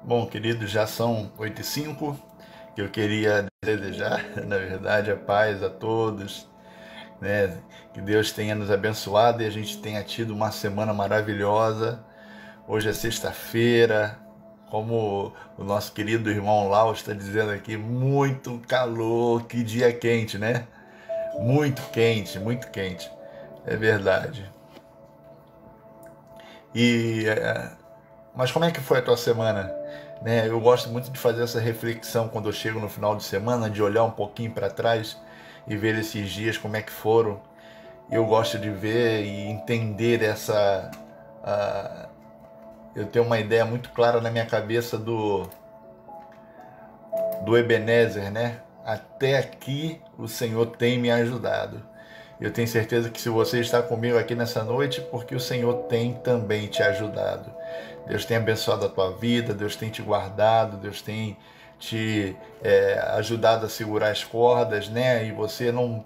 Bom, queridos, já são 8h05. Eu queria desejar, na verdade, a paz a todos, né? Que Deus tenha nos abençoado e a gente tenha tido uma semana maravilhosa. Hoje é sexta-feira, como o nosso querido irmão Lau está dizendo aqui, muito calor, que dia quente, né? Muito quente, muito quente. É verdade. E Mas como é que foi a tua semana? Né, eu gosto muito de fazer essa reflexão quando eu chego no final de semana, de olhar um pouquinho para trás e ver esses dias como é que foram. Eu gosto de ver e entender a- eu tenho uma ideia muito clara na minha cabeça do Ebenezer, né? Até aqui o Senhor tem me ajudado. Eu tenho certeza que se você está comigo aqui nessa noite, porque o Senhor tem também te ajudado. Deus tem abençoado a tua vida, Deus tem te guardado, Deus tem te ajudado a segurar as cordas, né? E você não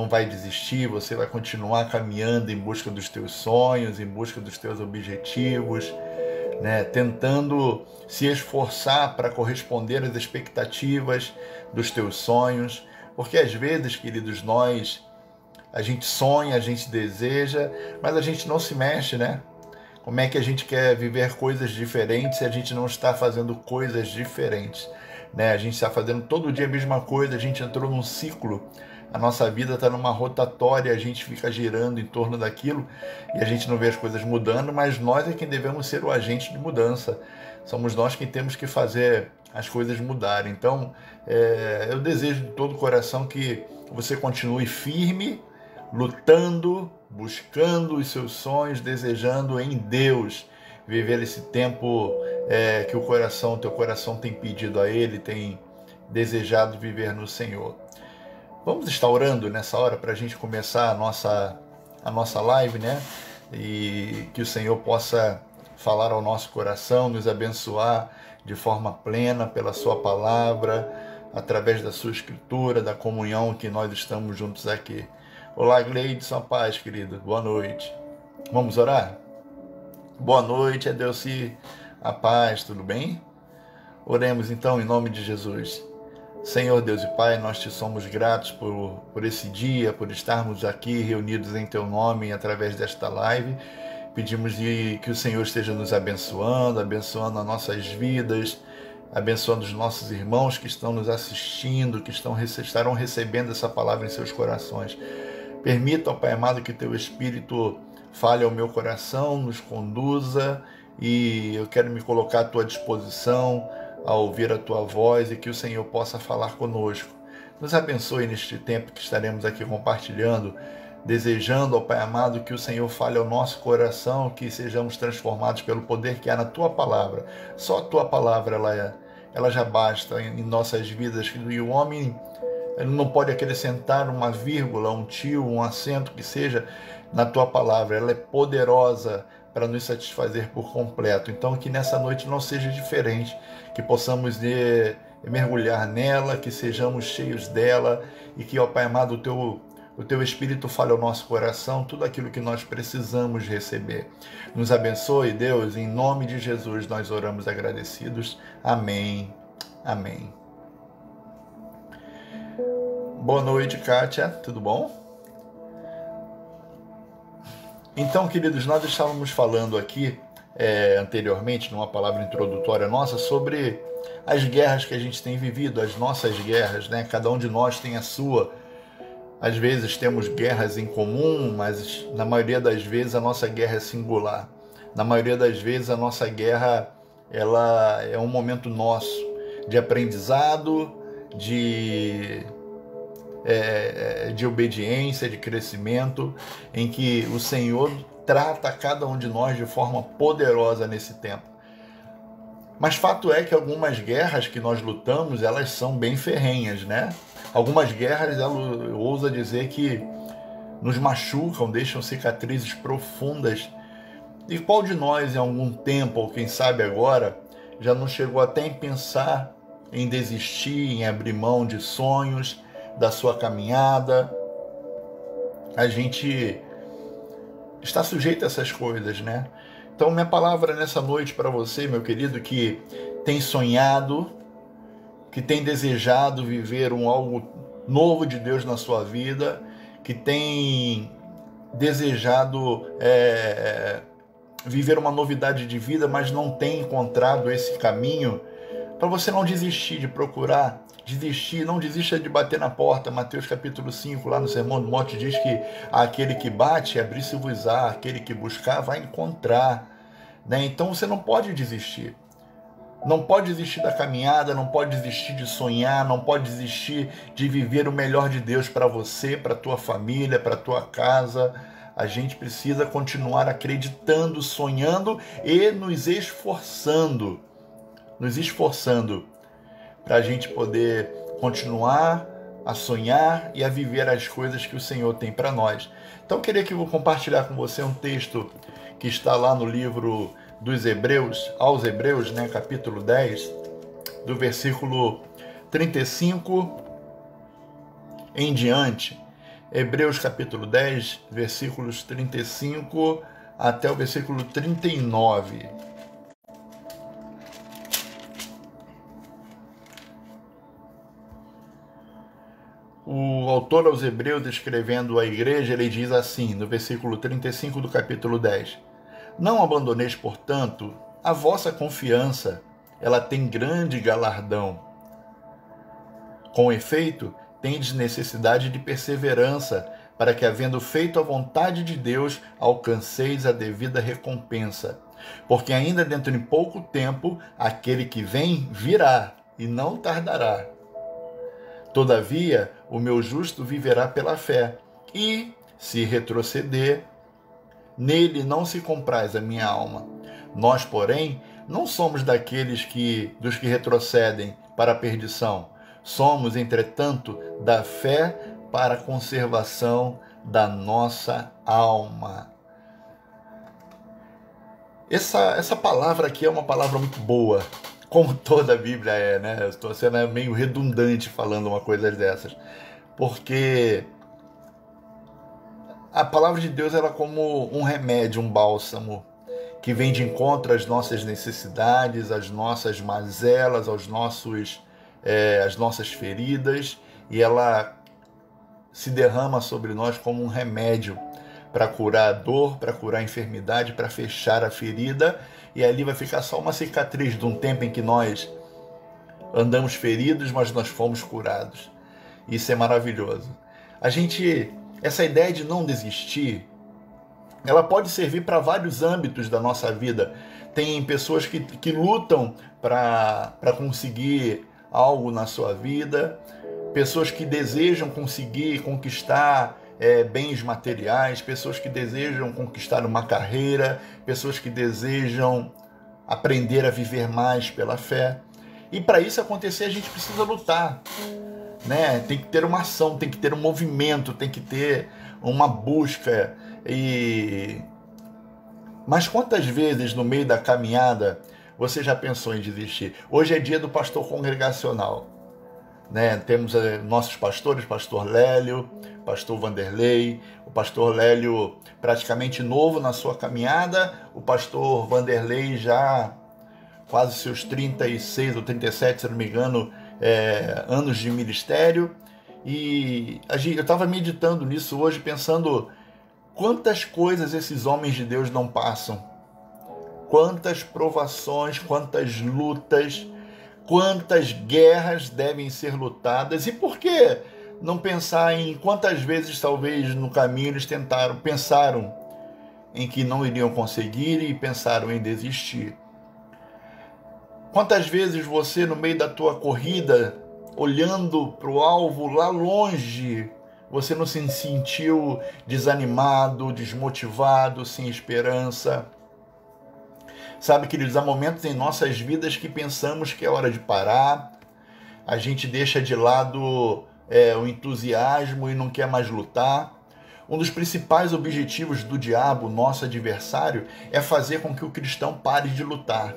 vai desistir, você vai continuar caminhando em busca dos teus sonhos, em busca dos teus objetivos, né? Tentando se esforçar para corresponder às expectativas dos teus sonhos, porque às vezes, queridos, a gente sonha, a gente deseja, mas a gente não se mexe, né? Como é que a gente quer viver coisas diferentes se a gente não está fazendo coisas diferentes? Né? A gente está fazendo todo dia a mesma coisa, a gente entrou num ciclo, a nossa vida está numa rotatória, a gente fica girando em torno daquilo e a gente não vê as coisas mudando, mas nós é quem devemos ser o agente de mudança. Somos nós quem temos que fazer as coisas mudarem. Então, eu desejo de todo o coração que você continue firme, lutando, buscando os seus sonhos, desejando em Deus viver esse tempo que teu coração tem pedido a Ele, tem desejado viver no Senhor. Vamos estar orando nessa hora para a gente começar a nossa live, né? E que o Senhor possa falar ao nosso coração, nos abençoar de forma plena pela Sua palavra, através da Sua Escritura, da comunhão que nós estamos juntos aqui. Olá, Gleidson, paz, querido. Boa noite. Vamos orar? Boa noite, Adelci, a paz, tudo bem? Oremos então em nome de Jesus. Senhor Deus e Pai, nós te somos gratos por esse dia, por estarmos aqui reunidos em Teu nome através desta live. Pedimos que o Senhor esteja nos abençoando, abençoando as nossas vidas, abençoando os nossos irmãos que estão nos assistindo, que estarão recebendo essa palavra em seus corações. Permita, ó Pai amado, que Teu Espírito fale ao meu coração, nos conduza, e eu quero me colocar à Tua disposição a ouvir a Tua voz e que o Senhor possa falar conosco. Nos abençoe neste tempo que estaremos aqui compartilhando, desejando, ó Pai amado, que o Senhor fale ao nosso coração, que sejamos transformados pelo poder que há na Tua palavra. Só a Tua palavra, ela já basta em nossas vidas, e o homem ele não pode acrescentar uma vírgula, um tio, um acento que seja na tua palavra. Ela é poderosa para nos satisfazer por completo. Então, que nessa noite não seja diferente, que possamos mergulhar nela, que sejamos cheios dela e que, ó Pai amado, o teu Espírito fale ao nosso coração tudo aquilo que nós precisamos receber. Nos abençoe, Deus, em nome de Jesus nós oramos agradecidos. Amém. Amém. Boa noite, Kátia, tudo bom? Então, queridos, nós estávamos falando aqui anteriormente, numa palavra introdutória nossa, sobre as guerras que a gente tem vivido, as nossas guerras, né? Cada um de nós tem a sua. Às vezes temos guerras em comum, mas na maioria das vezes a nossa guerra é singular. Na maioria das vezes a nossa guerra ela é um momento nosso de aprendizado, de obediência, de crescimento, em que o Senhor trata cada um de nós de forma poderosa nesse tempo. Mas fato é que algumas guerras que nós lutamos, elas são bem ferrenhas, né? Algumas guerras, eu ouso dizer que nos machucam, deixam cicatrizes profundas. E qual de nós, em algum tempo, ou quem sabe agora, já não chegou até em pensar em desistir, em abrir mão de sonhos, da sua caminhada? A gente está sujeito a essas coisas, né? Então, minha palavra nessa noite para você, meu querido, que tem sonhado, que tem desejado viver algo novo de Deus na sua vida, que tem desejado viver uma novidade de vida, mas não tem encontrado esse caminho, para você não desistir de procurar, não desista de bater na porta. Mateus capítulo 5, lá no Sermão do Monte, diz que aquele que bate, abrir-se-vos-á, aquele que buscar, vai encontrar. Né? Então você não pode desistir. Não pode desistir da caminhada, não pode desistir de sonhar, não pode desistir de viver o melhor de Deus para você, para a tua família, para a tua casa. A gente precisa continuar acreditando, sonhando e nos esforçando para a gente poder continuar a sonhar e a viver as coisas que o Senhor tem para nós. Então eu queria que eu vou compartilhar com você um texto que está lá no livro dos Hebreus, aos Hebreus, né, capítulo 10, do versículo 35 em diante. Hebreus capítulo 10, versículos 35 até o versículo 39. O autor aos Hebreus, escrevendo à igreja, ele diz assim, no versículo 35 do capítulo 10: Não abandoneis, portanto, a vossa confiança, ela tem grande galardão. Com efeito, tendes necessidade de perseverança, para que, havendo feito a vontade de Deus, alcanceis a devida recompensa. Porque ainda dentro de pouco tempo, aquele que vem virá, e não tardará. Todavia, o meu justo viverá pela fé, e, se retroceder, nele não se compraz a minha alma. Nós, porém, não somos dos que retrocedem para a perdição. Somos, entretanto, da fé para a conservação da nossa alma. Essa palavra aqui é uma palavra muito boa, como toda a Bíblia é, né? Eu estou sendo meio redundante falando uma coisa dessas, porque a palavra de Deus ela é como um remédio, um bálsamo, que vem de encontro às nossas necessidades, às nossas mazelas, às nossas feridas, e ela se derrama sobre nós como um remédio para curar a dor, para curar a enfermidade, para fechar a ferida, e ali vai ficar só uma cicatriz de um tempo em que nós andamos feridos, mas nós fomos curados. Isso é maravilhoso. Essa ideia de não desistir, ela pode servir para vários âmbitos da nossa vida. Tem pessoas que lutam para conseguir algo na sua vida, pessoas que desejam conquistar bens materiais, pessoas que desejam conquistar uma carreira, pessoas que desejam aprender a viver mais pela fé. E para isso acontecer, a gente precisa lutar, né? Tem que ter uma ação, tem que ter um movimento, tem que ter uma busca. Mas quantas vezes no meio da caminhada você já pensou em desistir? Hoje é dia do pastor congregacional, né? Temos nossos pastores, pastor Lélio, pastor Vanderlei, o pastor Lélio praticamente novo na sua caminhada, o pastor Vanderlei já quase seus 36 ou 37, se não me engano, anos de ministério. E eu estava meditando nisso hoje, pensando quantas coisas esses homens de Deus não passam, quantas provações, quantas lutas, quantas guerras devem ser lutadas. E por que não pensar em quantas vezes talvez no caminho eles pensaram em que não iriam conseguir e pensaram em desistir? Quantas vezes você, no meio da tua corrida, olhando para o alvo lá longe, você não se sentiu desanimado, desmotivado, sem esperança? Sabe, queridos, há momentos em nossas vidas que pensamos que é hora de parar, a gente deixa de lado o entusiasmo e não quer mais lutar. Um dos principais objetivos do diabo, nosso adversário, é fazer com que o cristão pare de lutar.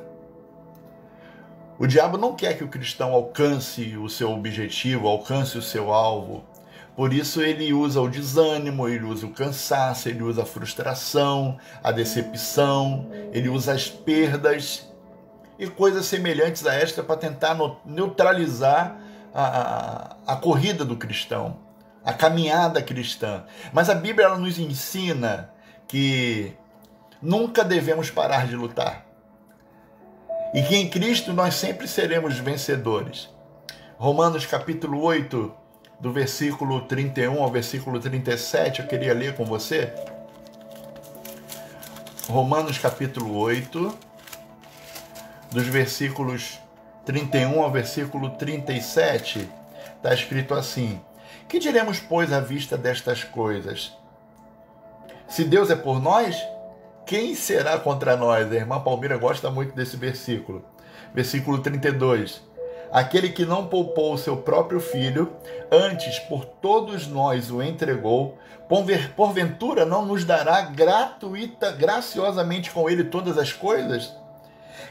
O diabo não quer que o cristão alcance o seu objetivo, alcance o seu alvo. Por isso ele usa o desânimo, ele usa o cansaço, ele usa a frustração, a decepção, ele usa as perdas. e coisas semelhantes a esta para tentar neutralizar a corrida do cristão, a caminhada cristã. Mas a Bíblia ela nos ensina que nunca devemos parar de lutar. E que em Cristo nós sempre seremos vencedores. Romanos capítulo 8, do versículo 31 ao versículo 37, eu queria ler com você. Romanos capítulo 8, dos versículos 31 ao versículo 37, está escrito assim: que diremos, pois, à vista destas coisas? Se Deus é por nós, quem será contra nós? A irmã Palmira gosta muito desse versículo. Versículo 32. Aquele que não poupou o seu próprio filho, antes por todos nós o entregou, porventura não nos dará graciosamente com ele todas as coisas?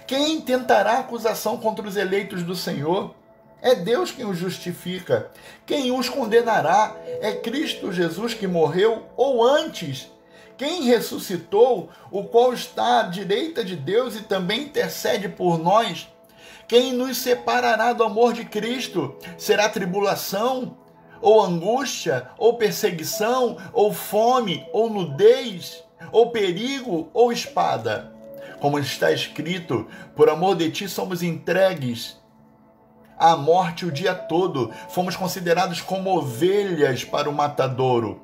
Quem tentará acusação contra os eleitos do Senhor? É Deus quem os justifica. Quem os condenará? É Cristo Jesus que morreu, ou antes, quem ressuscitou, o qual está à direita de Deus e também intercede por nós. Quem nos separará do amor de Cristo? Será tribulação, ou angústia, ou perseguição, ou fome, ou nudez, ou perigo, ou espada? Como está escrito, por amor de ti somos entregues à morte o dia todo, fomos considerados como ovelhas para o matadouro.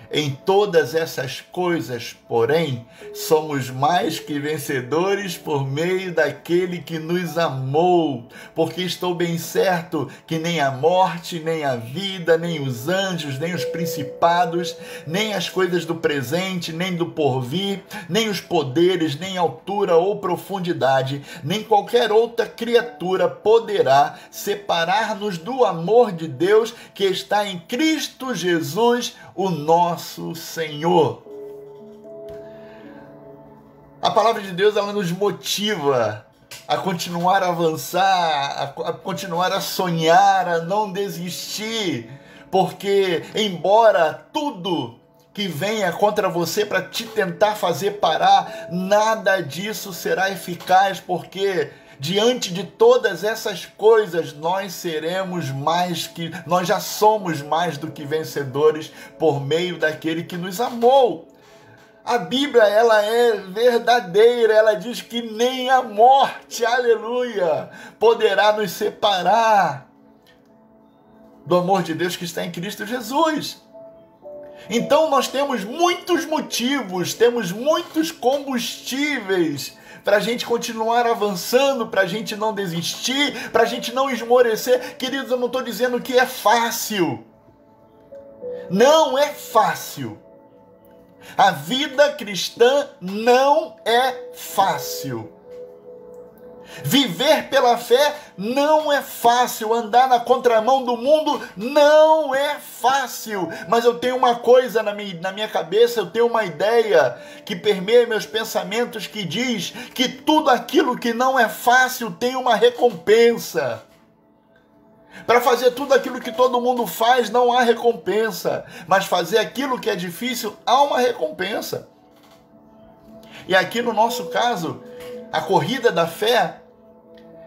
Em todas essas coisas, porém, somos mais que vencedores por meio daquele que nos amou, porque estou bem certo que nem a morte, nem a vida, nem os anjos, nem os principados, nem as coisas do presente, nem do porvir, nem os poderes, nem altura ou profundidade, nem qualquer outra criatura poderá separar-nos do amor de Deus que está em Cristo Jesus, o nosso Senhor. A palavra de Deus ela nos motiva a continuar a avançar, a continuar a sonhar, a não desistir, porque embora tudo que venha contra você para te tentar fazer parar, nada disso será eficaz, porque diante de todas essas coisas, nós já somos mais do que vencedores por meio daquele que nos amou. A Bíblia, ela é verdadeira, ela diz que nem a morte, aleluia, poderá nos separar do amor de Deus que está em Cristo Jesus. Então nós temos muitos motivos, temos muitos combustíveis para a gente continuar avançando, para a gente não desistir, para a gente não esmorecer. Queridos, eu não estou dizendo que é fácil. Não é fácil. A vida cristã não é fácil. Viver pela fé não é fácil. Andar na contramão do mundo não é fácil. Mas eu tenho uma coisa na minha cabeça, eu tenho uma ideia que permeia meus pensamentos, que diz que tudo aquilo que não é fácil tem uma recompensa. Para fazer tudo aquilo que todo mundo faz não há recompensa, mas fazer aquilo que é difícil há uma recompensa. E aqui no nosso caso, a corrida da fé,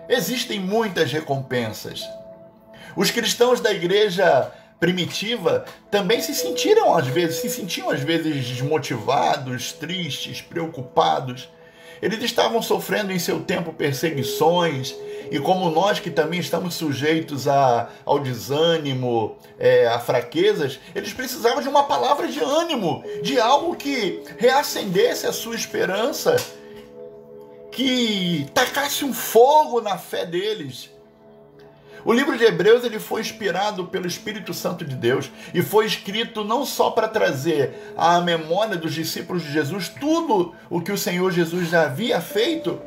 existem muitas recompensas. Os cristãos da igreja primitiva também se sentiam às vezes desmotivados, tristes, preocupados. Eles estavam sofrendo em seu tempo perseguições, e como nós que também estamos sujeitos ao desânimo, a fraquezas, eles precisavam de uma palavra de ânimo, de algo que reacendesse a sua esperança, que tacasse um fogo na fé deles. O livro de Hebreus ele foi inspirado pelo Espírito Santo de Deus e foi escrito não só para trazer à memória dos discípulos de Jesus tudo o que o Senhor Jesus já havia feito,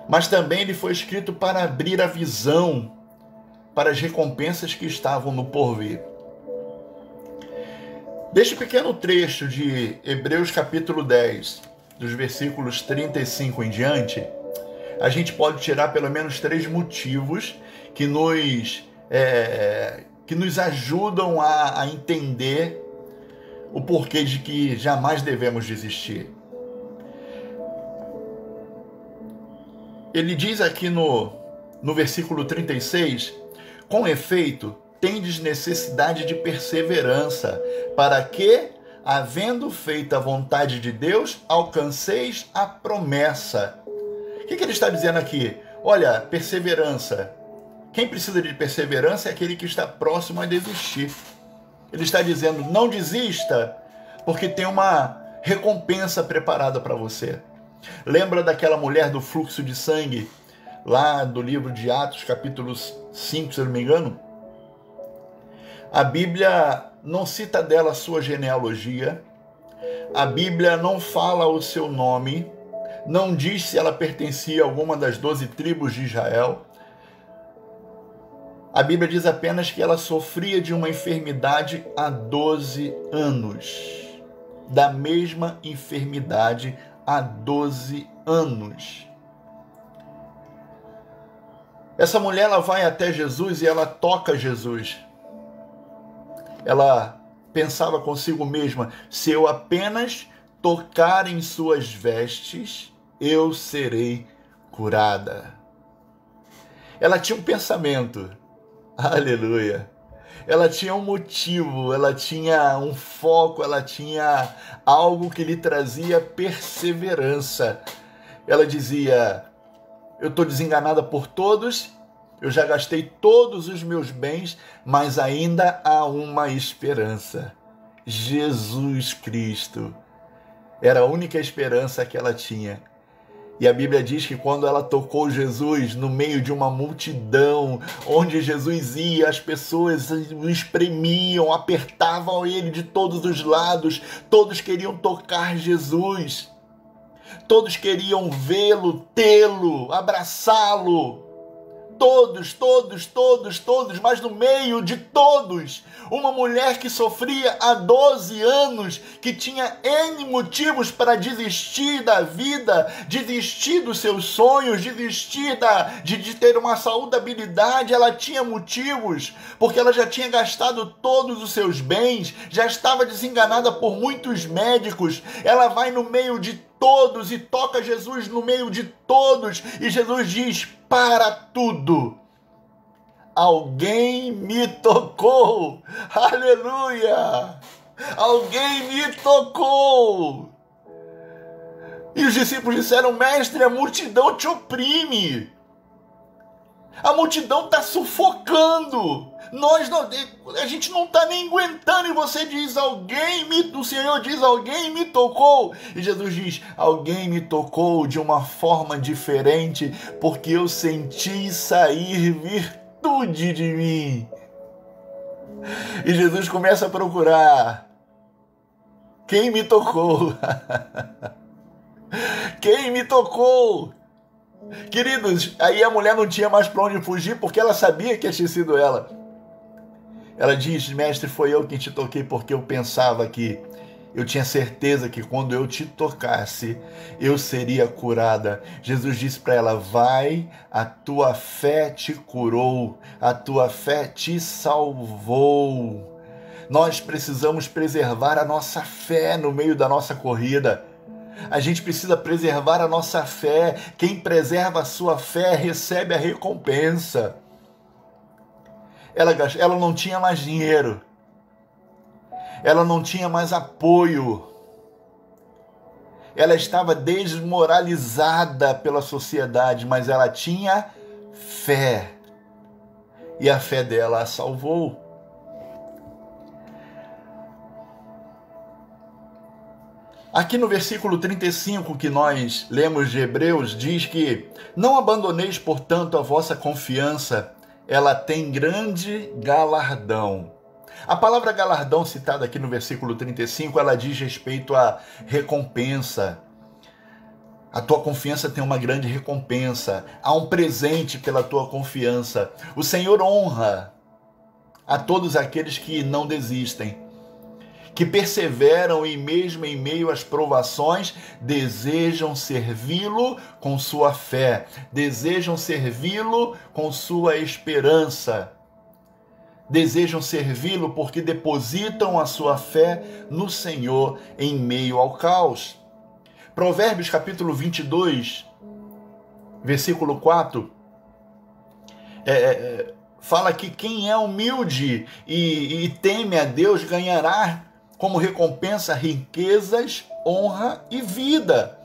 mas também ele foi escrito para abrir a visão para as recompensas que estavam no porvir. Deste pequeno trecho de Hebreus capítulo 10, dos versículos 35 em diante, a gente pode tirar pelo menos 3 motivos que nos ajudam a entender o porquê de que jamais devemos desistir. ele diz aqui no versículo 36, com efeito, tendes necessidade de perseverança, para que, havendo feito a vontade de Deus, alcanceis a promessa. O que ele está dizendo aqui? Olha, perseverança. Quem precisa de perseverança é aquele que está próximo a desistir. Ele está dizendo, não desista, porque tem uma recompensa preparada para você. Lembra daquela mulher do fluxo de sangue, lá do livro de Atos, capítulo 5, se eu não me engano? A Bíblia não cita dela a sua genealogia, a Bíblia não fala o seu nome, não diz se ela pertencia a alguma das 12 tribos de Israel. A Bíblia diz apenas que ela sofria de uma enfermidade há 12 anos. Da mesma enfermidade há 12 anos. Essa mulher, ela vai até Jesus e ela toca Jesus. Ela pensava consigo mesma, se eu apenas tocar em suas vestes, eu serei curada. Ela tinha um pensamento, aleluia. Ela tinha um motivo, ela tinha um foco, ela tinha algo que lhe trazia perseverança. Ela dizia, eu estou desenganada por todos, eu já gastei todos os meus bens, mas ainda há uma esperança. Jesus Cristo era a única esperança que ela tinha. E a Bíblia diz que quando ela tocou Jesus no meio de uma multidão, onde Jesus ia, as pessoas o espremiam, apertavam ele de todos os lados, todos queriam tocar Jesus, todos queriam vê-lo, tê-lo, abraçá-lo. Todos, mas no meio de todos, uma mulher que sofria há 12 anos, que tinha N motivos para desistir da vida, desistir dos seus sonhos, desistir de ter uma saudabilidade, ela tinha motivos, porque ela já tinha gastado todos os seus bens, já estava desenganada por muitos médicos, ela vai no meio de todos e toca Jesus no meio de todos, e Jesus diz, para tudo, alguém me tocou, aleluia, alguém me tocou. E os discípulos disseram, mestre, a multidão te oprime, a multidão está sufocando, a gente não está nem aguentando, e você diz, o Senhor diz, alguém me tocou, e Jesus diz, alguém me tocou de uma forma diferente, porque eu senti sair virtude de mim. E Jesus começa a procurar, quem me tocou? Quem me tocou? Queridos, aí a mulher não tinha mais para onde fugir, porque ela sabia que tinha sido ela. Ela diz, mestre, foi eu quem te toquei, porque eu pensava que, eu tinha certeza que quando eu te tocasse, eu seria curada. Jesus disse para ela, vai, a tua fé te curou, a tua fé te salvou. Nós precisamos preservar a nossa fé no meio da nossa corrida. A gente precisa preservar a nossa fé. Quem preserva a sua fé recebe a recompensa. Ela não tinha mais dinheiro. Ela não tinha mais apoio. Ela estava desmoralizada pela sociedade, mas ela tinha fé. E a fé dela a salvou. Aqui no versículo 35 que nós lemos de Hebreus, diz que não abandoneis, portanto, a vossa confiança, ela tem grande galardão. A palavra galardão citada aqui no versículo 35, ela diz respeito à recompensa. A tua confiança tem uma grande recompensa. Há um presente pela tua confiança. O Senhor honra a todos aqueles que não desistem, que perseveram e mesmo em meio às provações, desejam servi-lo com sua fé, desejam servi-lo com sua esperança, desejam servi-lo porque depositam a sua fé no Senhor em meio ao caos. Provérbios capítulo 22, versículo 4, fala que quem é humilde e teme a Deus ganhará como recompensa riquezas, honra e vida.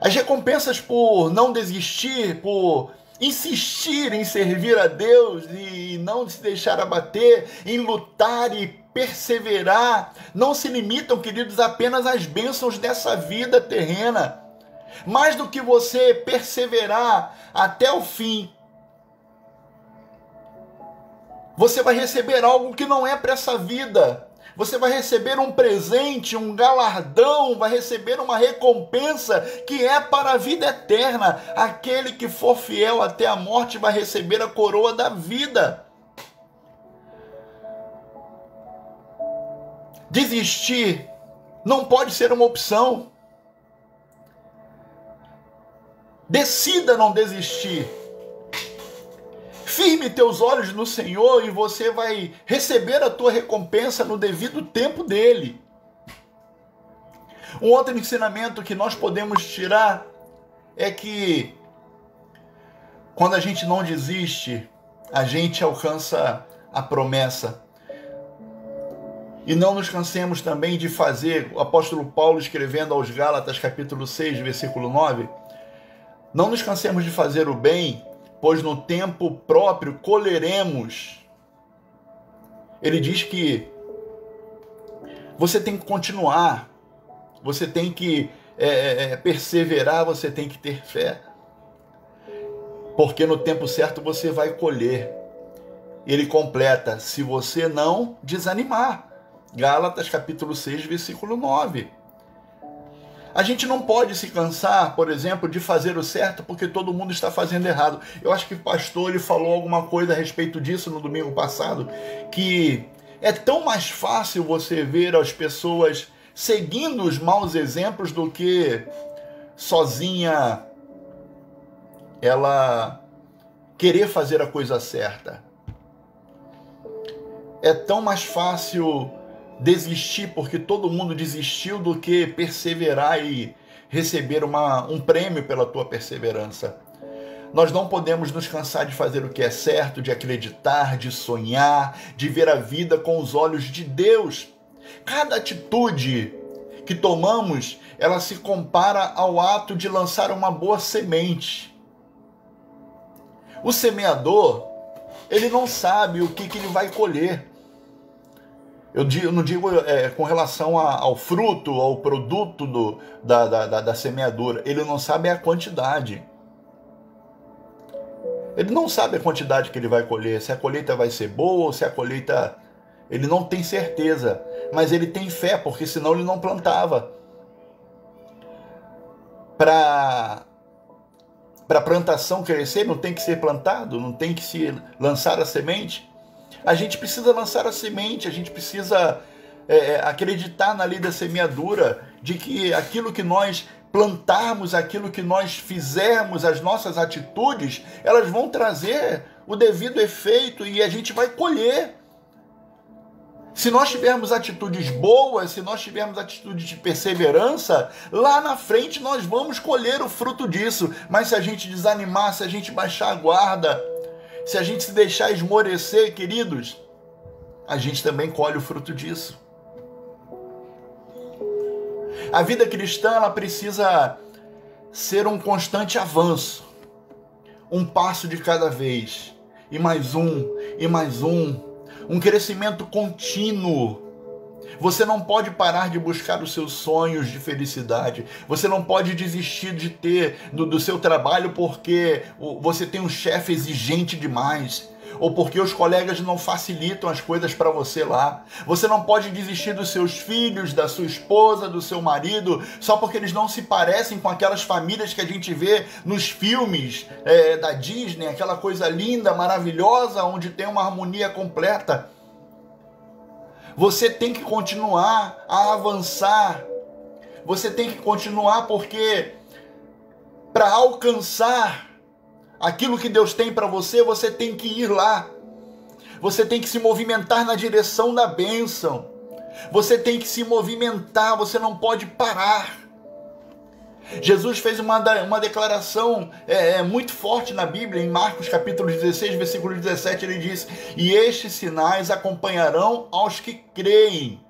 As recompensas por não desistir, por insistir em servir a Deus e não se deixar abater, em lutar e perseverar, não se limitam, queridos, apenas às bênçãos dessa vida terrena. Mais do que você perseverar até o fim, você vai receber algo que não é para essa vida. Você vai receber um presente, um galardão, vai receber uma recompensa que é para a vida eterna. Aquele que for fiel até a morte vai receber a coroa da vida. Desistir não pode ser uma opção. Decida não desistir. Firme teus olhos no Senhor e você vai receber a tua recompensa no devido tempo dele. Um outro ensinamento que nós podemos tirar é que quando a gente não desiste, a gente alcança a promessa. E não nos cansemos também de fazer, o apóstolo Paulo escrevendo aos Gálatas capítulo 6, versículo 9, não nos cansemos de fazer o bem, pois no tempo próprio colheremos. Ele diz que você tem que continuar, você tem que perseverar, você tem que ter fé, porque no tempo certo você vai colher. Ele completa, se você não desanimar. Gálatas capítulo 6, versículo 9. A gente não pode se cansar, por exemplo, de fazer o certo porque todo mundo está fazendo errado. Eu acho que o pastor ele falou alguma coisa a respeito disso no domingo passado, que é tão mais fácil você ver as pessoas seguindo os maus exemplos do que sozinha ela querer fazer a coisa certa. É tão mais fácil desistir porque todo mundo desistiu do que perseverar e receber um prêmio pela tua perseverança. Nós não podemos nos cansar de fazer o que é certo, de acreditar, de sonhar, de ver a vida com os olhos de Deus. Cada atitude que tomamos, ela se compara ao ato de lançar uma boa semente. O semeador, ele não sabe o que ele vai colher. Eu não digo com relação ao fruto, ao produto da semeadura. Ele não sabe a quantidade. Ele não sabe a quantidade que ele vai colher. Se a colheita vai ser boa ou se a colheita... Ele não tem certeza. Mas ele tem fé, porque senão ele não plantava. Para a plantação crescer, não tem que ser plantado, não tem que se lançar a semente. A gente precisa lançar a semente, a gente precisa acreditar na lei da semeadura, de que aquilo que nós plantarmos, aquilo que nós fizermos, as nossas atitudes, elas vão trazer o devido efeito e a gente vai colher. Se nós tivermos atitudes boas, se nós tivermos atitude de perseverança, lá na frente nós vamos colher o fruto disso. Mas se a gente desanimar, se a gente baixar a guarda, se a gente se deixar esmorecer, queridos, a gente também colhe o fruto disso. A vida cristã, ela precisa ser um constante avanço. Um passo de cada vez. E mais um, e mais um. Um crescimento contínuo. Você não pode parar de buscar os seus sonhos de felicidade. Você não pode desistir de ter do seu trabalho porque você tem um chefe exigente demais. Ou porque os colegas não facilitam as coisas para você lá. Você não pode desistir dos seus filhos, da sua esposa, do seu marido, só porque eles não se parecem com aquelas famílias que a gente vê nos filmes da Disney, aquela coisa linda, maravilhosa, onde tem uma harmonia completa. Você tem que continuar a avançar. Você tem que continuar porque para alcançar aquilo que Deus tem para você, você tem que ir lá. Você tem que se movimentar na direção da bênção. Você tem que se movimentar, você não pode parar. Jesus fez uma declaração muito forte na Bíblia, em Marcos capítulo 16, versículo 17, ele diz: e estes sinais acompanharão aos que creem.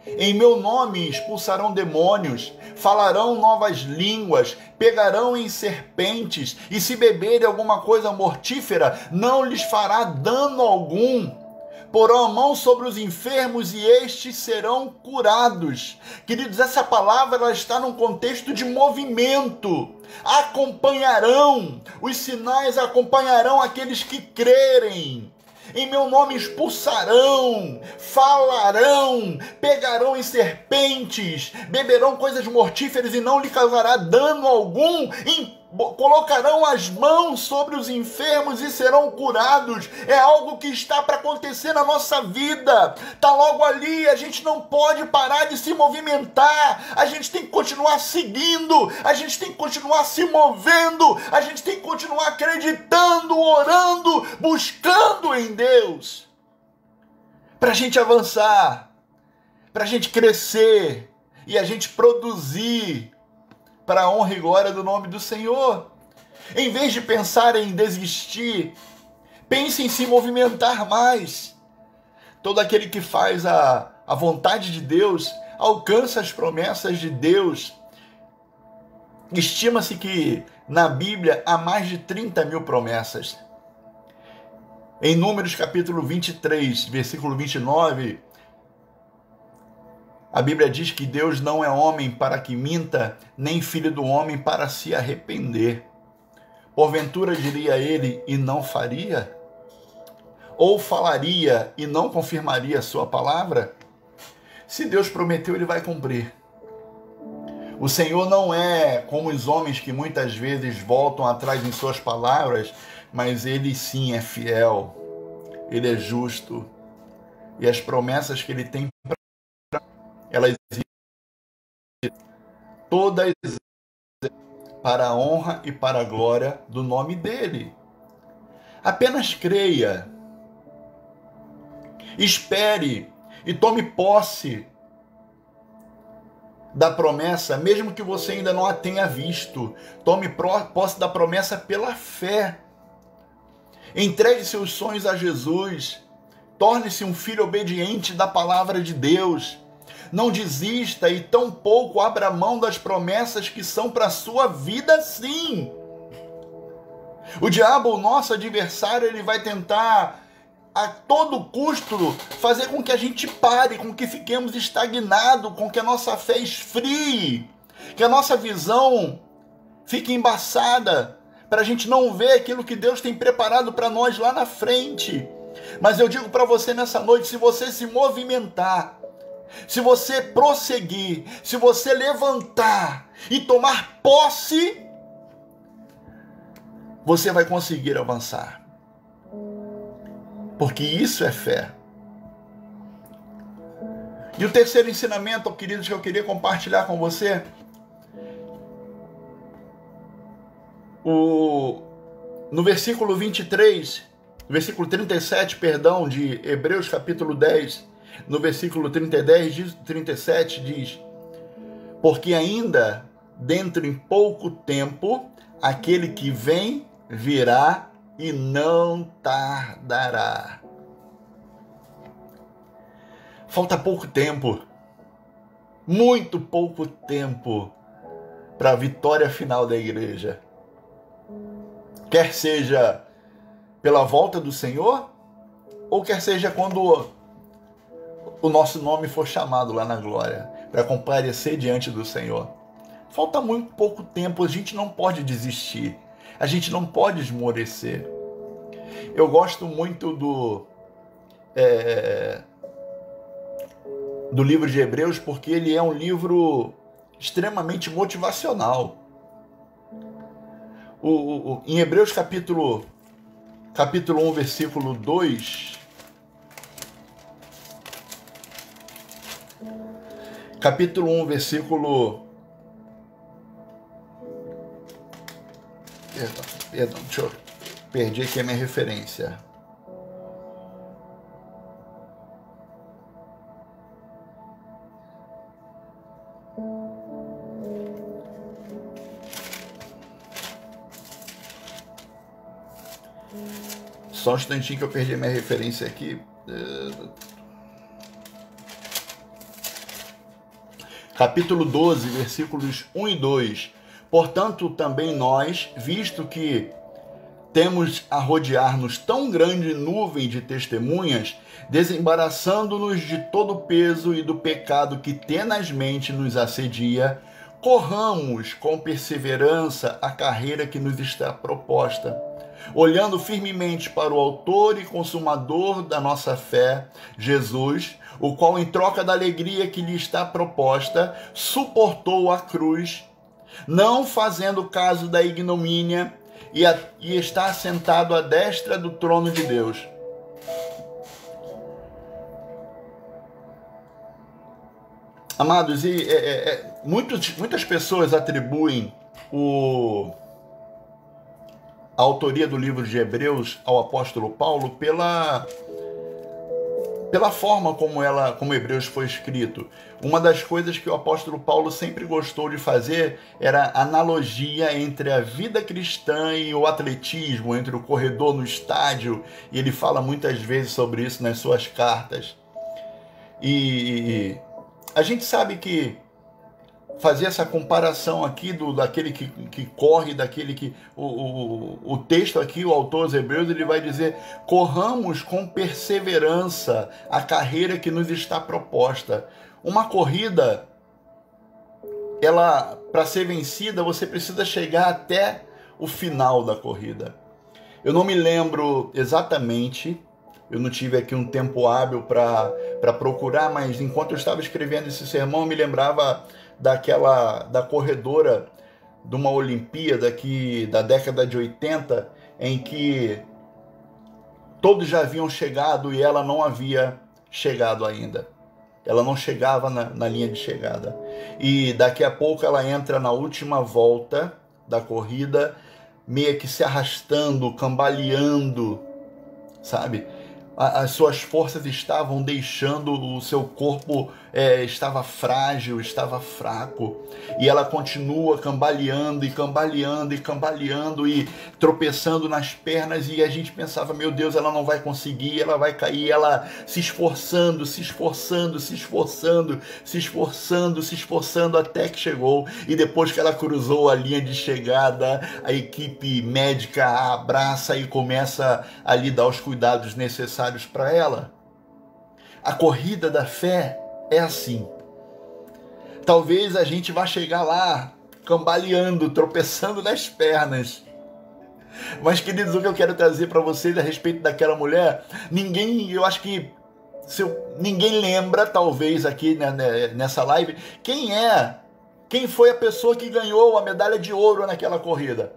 Em meu nome expulsarão demônios, falarão novas línguas, pegarão em serpentes, e se beberem alguma coisa mortífera, não lhes fará dano algum. Porão a mão sobre os enfermos e estes serão curados. Queridos, essa palavra ela está num contexto de movimento. Acompanharão, os sinais acompanharão aqueles que crerem. Em meu nome expulsarão, falarão, pegarão em serpentes, beberão coisas mortíferas e não lhe causará dano algum, colocarão as mãos sobre os enfermos e serão curados. É algo que está para acontecer na nossa vida, está logo ali. A gente não pode parar de se movimentar, a gente tem que continuar seguindo, a gente tem que continuar se movendo, a gente tem que continuar acreditando, orando, buscando em Deus, para a gente avançar, para a gente crescer e a gente produzir para a honra e glória do nome do Senhor. Em vez de pensar em desistir, pense em se movimentar mais. Todo aquele que faz a vontade de Deus alcança as promessas de Deus. Estima-se que na Bíblia há mais de 30 mil promessas. Em Números capítulo 23, versículo 29, a Bíblia diz que Deus não é homem para que minta, nem filho do homem para se arrepender. Porventura diria ele e não faria? Ou falaria e não confirmaria a sua palavra? Se Deus prometeu, ele vai cumprir. O Senhor não é como os homens que muitas vezes voltam atrás em suas palavras, mas ele sim é fiel, ele é justo. E as promessas que ele tem elas existem todas para a honra e para a glória do nome dele. Apenas creia, espere e tome posse da promessa, mesmo que você ainda não a tenha visto. Tome posse da promessa pela fé. Entregue seus sonhos a Jesus. Torne-se um filho obediente da palavra de Deus. Não desista e tampouco abra mão das promessas que são para a sua vida, sim. O diabo, o nosso adversário, ele vai tentar a todo custo fazer com que a gente pare, com que fiquemos estagnados, com que a nossa fé esfrie, que a nossa visão fique embaçada, para a gente não ver aquilo que Deus tem preparado para nós lá na frente. Mas eu digo para você nessa noite, se você se movimentar, se você prosseguir, se você levantar e tomar posse, você vai conseguir avançar. Porque isso é fé. E o terceiro ensinamento, queridos, que eu queria compartilhar com você, no versículo 23, versículo 37, perdão, de Hebreus capítulo 10, no versículo 37 diz: porque ainda dentro em pouco tempo, aquele que vem virá e não tardará. Falta pouco tempo, muito pouco tempo, para a vitória final da igreja. Quer seja pela volta do Senhor, ou quer seja quando o nosso nome for chamado lá na glória, para comparecer diante do Senhor. Falta muito pouco tempo, a gente não pode desistir, a gente não pode esmorecer. Eu gosto muito do livro de Hebreus, porque ele é um livro extremamente motivacional. Em Hebreus capítulo 1, versículo 2, capítulo 1, versículo... Perdão, deixa eu... Perdi aqui a minha referência. Só um instantinho que eu perdi a minha referência aqui. Capítulo 12, versículos 1 e 2. Portanto, também nós, visto que temos a rodear-nos tão grande nuvem de testemunhas, desembaraçando-nos de todo o peso e do pecado que tenazmente nos assedia, corramos com perseverança a carreira que nos está proposta, olhando firmemente para o autor e consumador da nossa fé, Jesus, o qual, em troca da alegria que lhe está proposta, suportou a cruz, não fazendo caso da ignomínia, e está assentado à destra do trono de Deus. Amados, muitas pessoas atribuem a autoria do livro de Hebreus ao apóstolo Paulo pela forma como Hebreus foi escrito. Uma das coisas que o apóstolo Paulo sempre gostou de fazer era a analogia entre a vida cristã e o atletismo, entre o corredor no estádio, e ele fala muitas vezes sobre isso nas suas cartas. E a gente sabe que fazer essa comparação aqui daquele que corre, daquele que... O texto aqui, o autor aos Hebreus, ele vai dizer: corramos com perseverança a carreira que nos está proposta. Uma corrida, ela, para ser vencida, você precisa chegar até o final da corrida. Eu não me lembro exatamente, eu não tive aqui um tempo hábil para procurar, mas enquanto eu estava escrevendo esse sermão, eu me lembrava da corredora de uma Olimpíada aqui da década de 80, em que todos já haviam chegado e ela não havia chegado ainda. Ela não chegava na linha de chegada. E daqui a pouco ela entra na última volta da corrida, meio que se arrastando, cambaleando, sabe? As suas forças estavam deixando, o seu corpo estava frágil, estava fraco, e ela continua cambaleando e cambaleando e cambaleando e tropeçando nas pernas, e a gente pensava: meu Deus, ela não vai conseguir, ela vai cair. Ela se esforçando, se esforçando, se esforçando, se esforçando, se esforçando, até que chegou. E depois que ela cruzou a linha de chegada, a equipe médica a abraça e começa a lhe dar os cuidados necessários para ela. A corrida da fé é assim. Talvez a gente vá chegar lá cambaleando, tropeçando nas pernas. Mas, queridos, o que eu quero trazer para vocês a respeito daquela mulher, eu acho que ninguém lembra, talvez aqui nessa live, quem foi a pessoa que ganhou a medalha de ouro naquela corrida.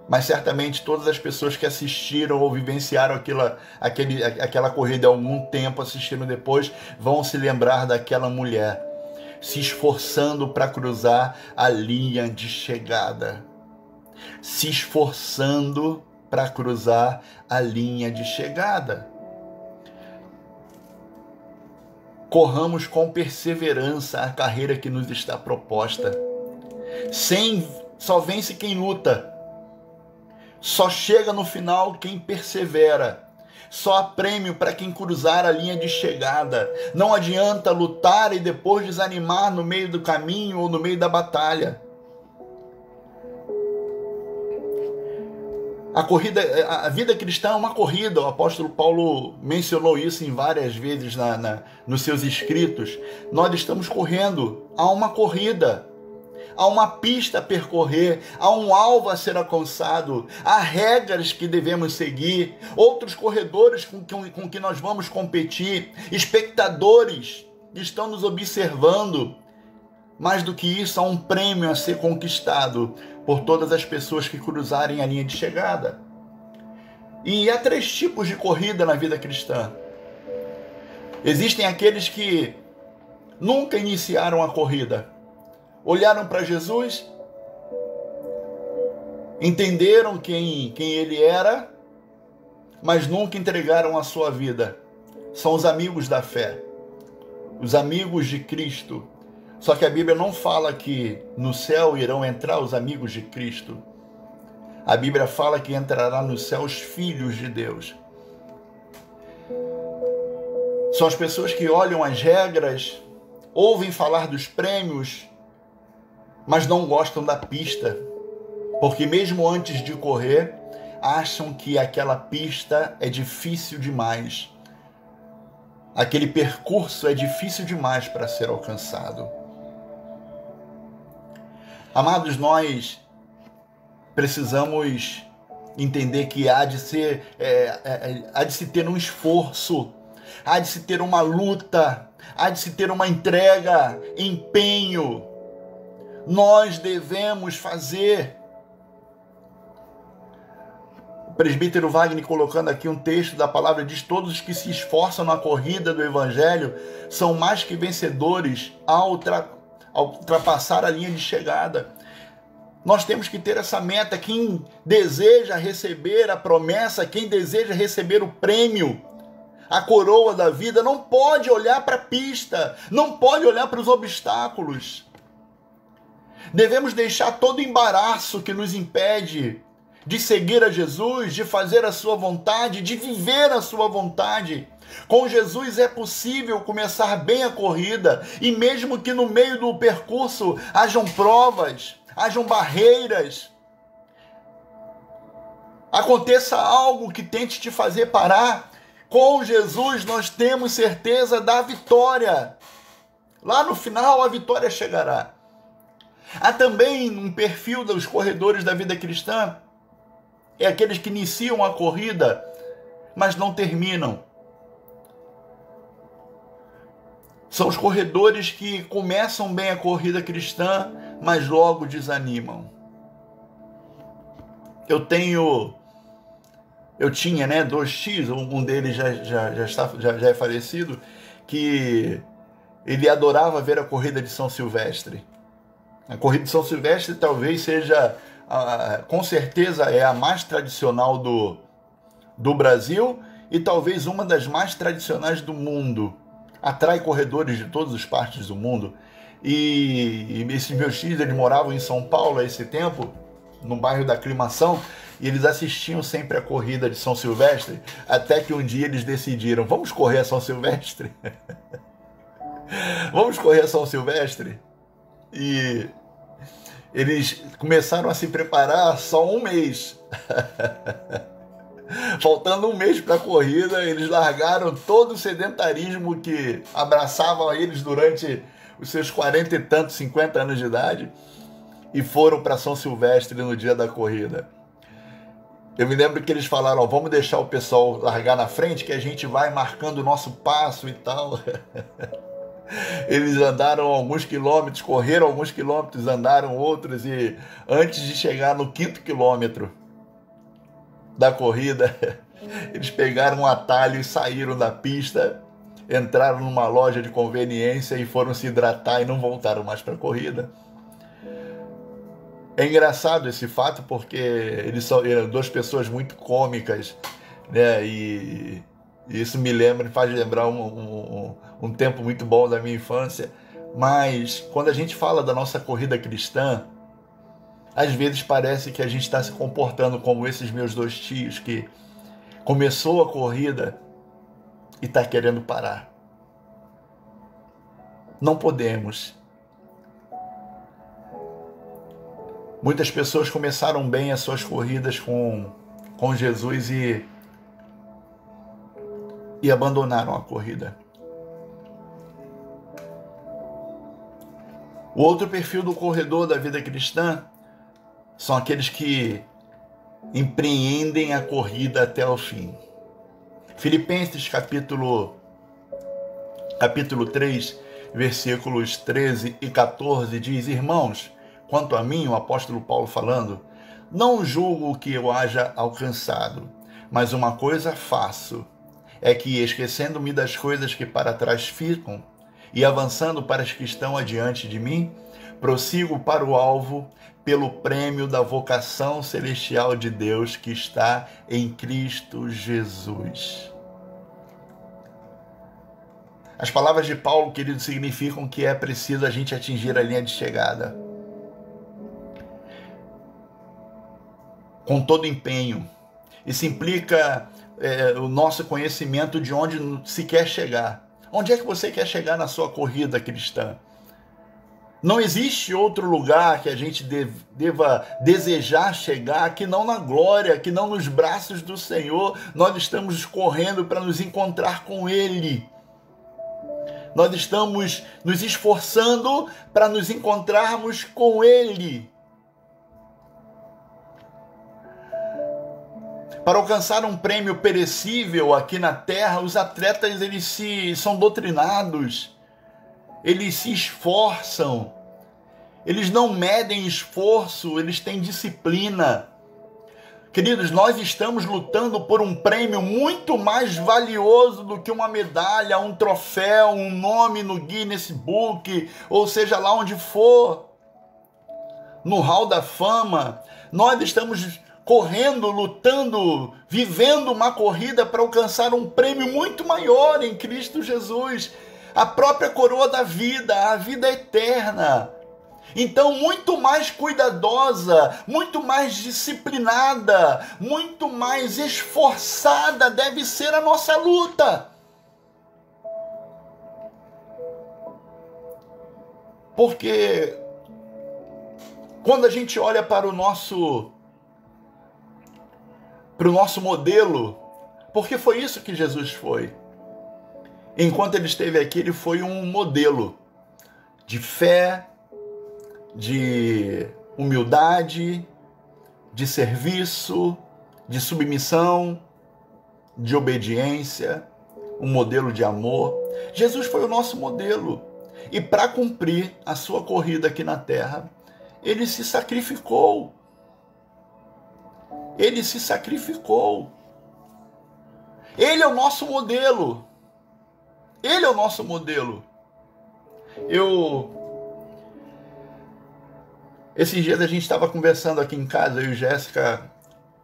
Mas certamente todas as pessoas que assistiram ou vivenciaram aquela corrida há algum tempo, assistiram depois, vão se lembrar daquela mulher se esforçando para cruzar a linha de chegada. Se esforçando para cruzar a linha de chegada. Corramos com perseverança a carreira que nos está proposta. Só vence quem luta. Só chega no final quem persevera. Só há prêmio para quem cruzar a linha de chegada. Não adianta lutar e depois desanimar no meio do caminho ou no meio da batalha. A vida cristã é uma corrida. O apóstolo Paulo mencionou isso em várias vezes nos seus escritos. Nós estamos correndo a uma corrida. Há uma pista a percorrer, há um alvo a ser alcançado, há regras que devemos seguir, outros corredores com que nós vamos competir, espectadores que estão nos observando. Mais do que isso, há um prêmio a ser conquistado por todas as pessoas que cruzarem a linha de chegada. E há 3 tipos de corrida na vida cristã. Existem aqueles que nunca iniciaram a corrida. Olharam para Jesus, entenderam quem ele era, mas nunca entregaram a sua vida. São os amigos da fé, os amigos de Cristo. Só que a Bíblia não fala que no céu irão entrar os amigos de Cristo. A Bíblia fala que entrará nos céus filhos de Deus. São as pessoas que olham as regras, ouvem falar dos prêmios, mas não gostam da pista, porque mesmo antes de correr, acham que aquela pista é difícil demais. Aquele percurso é difícil demais para ser alcançado. Amados, nós precisamos entender que há de se ter um esforço, há de se ter uma luta, há de se ter uma entrega, empenho. Nós devemos fazer. O presbítero Wagner, colocando aqui um texto da palavra, diz: todos os que se esforçam na corrida do Evangelho são mais que vencedores ao ultrapassar a linha de chegada. Nós temos que ter essa meta. Quem deseja receber a promessa, quem deseja receber o prêmio, a coroa da vida, não pode olhar para a pista, não pode olhar para os obstáculos. Devemos deixar todo embaraço que nos impede de seguir a Jesus, de fazer a sua vontade, de viver a sua vontade. Com Jesus é possível começar bem a corrida, e mesmo que no meio do percurso hajam provas, hajam barreiras, aconteça algo que tente te fazer parar, com Jesus nós temos certeza da vitória. Lá no final a vitória chegará. Há também um perfil dos corredores da vida cristã, é aqueles que iniciam a corrida, mas não terminam. São os corredores que começam bem a corrida cristã, mas logo desanimam. Eu tinha 2 tios, um deles já é falecido, que ele adorava ver a corrida de São Silvestre. A corrida de São Silvestre talvez seja, com certeza, é a mais tradicional do Brasil e talvez uma das mais tradicionais do mundo. Atrai corredores de todas as partes do mundo. E esses meus tios, eles moravam em São Paulo a esse tempo, no bairro da Aclimação, e eles assistiam sempre a corrida de São Silvestre, até que um dia eles decidiram: vamos correr a São Silvestre? Vamos correr a São Silvestre? E eles começaram a se preparar só um mês. Faltando um mês para a corrida, eles largaram todo o sedentarismo que abraçava eles durante os seus 40 e tantos, 50 anos de idade, e foram para São Silvestre no dia da corrida. Eu me lembro que eles falaram: vamos deixar o pessoal largar na frente, que a gente vai marcando o nosso passo e tal. Eles andaram alguns quilômetros, correram alguns quilômetros, andaram outros, e antes de chegar no 5º quilômetro da corrida, eles pegaram um atalho e saíram da pista, entraram numa loja de conveniência e foram se hidratar e não voltaram mais para a corrida. É engraçado esse fato, porque eles eram 2 pessoas muito cômicas, né? E isso faz lembrar um tempo muito bom da minha infância. Mas quando a gente fala da nossa corrida cristã, às vezes parece que a gente está se comportando como esses meus 2 tios, que começou a corrida e está querendo parar. Não podemos. Muitas pessoas começaram bem as suas corridas com Jesus e abandonaram a corrida. O outro perfil do corredor da vida cristã são aqueles que empreendem a corrida até o fim. Filipenses capítulo 3, versículos 13 e 14 diz: irmãos, quanto a mim, o apóstolo Paulo falando, não julgo que eu haja alcançado, mas uma coisa faço, é que, esquecendo-me das coisas que para trás ficam e avançando para as que estão adiante de mim, prossigo para o alvo, pelo prêmio da vocação celestial de Deus que está em Cristo Jesus. As palavras de Paulo, querido, significam que é preciso a gente atingir a linha de chegada. com todo empenho. Isso implica o nosso conhecimento de onde se quer chegar. Onde é que você quer chegar na sua corrida cristã? Não existe outro lugar que a gente deva desejar chegar que não na glória, que não nos braços do Senhor. Nós estamos correndo para nos encontrar com Ele. Nós estamos nos esforçando para nos encontrarmos com Ele. Para alcançar um prêmio perecível aqui na terra, os atletas são doutrinados, eles se esforçam, eles não medem esforço, eles têm disciplina. Queridos, nós estamos lutando por um prêmio muito mais valioso do que uma medalha, um troféu, um nome no Guinness Book, ou seja lá onde for, no Hall da Fama. Nós estamos correndo, lutando, vivendo uma corrida para alcançar um prêmio muito maior em Cristo Jesus, a própria coroa da vida, a vida eterna. Então, muito mais cuidadosa, muito mais disciplinada, muito mais esforçada deve ser a nossa luta. Porque quando a gente olha para o nosso modelo, porque foi isso que Jesus foi. Enquanto ele esteve aqui, ele foi um modelo de fé, de humildade, de serviço, de submissão, de obediência, um modelo de amor. Jesus foi o nosso modelo. E para cumprir a sua corrida aqui na terra, ele se sacrificou. Ele se sacrificou. Ele é o nosso modelo. Ele é o nosso modelo. Esses dias a gente estava conversando aqui em casa, eu e Jéssica,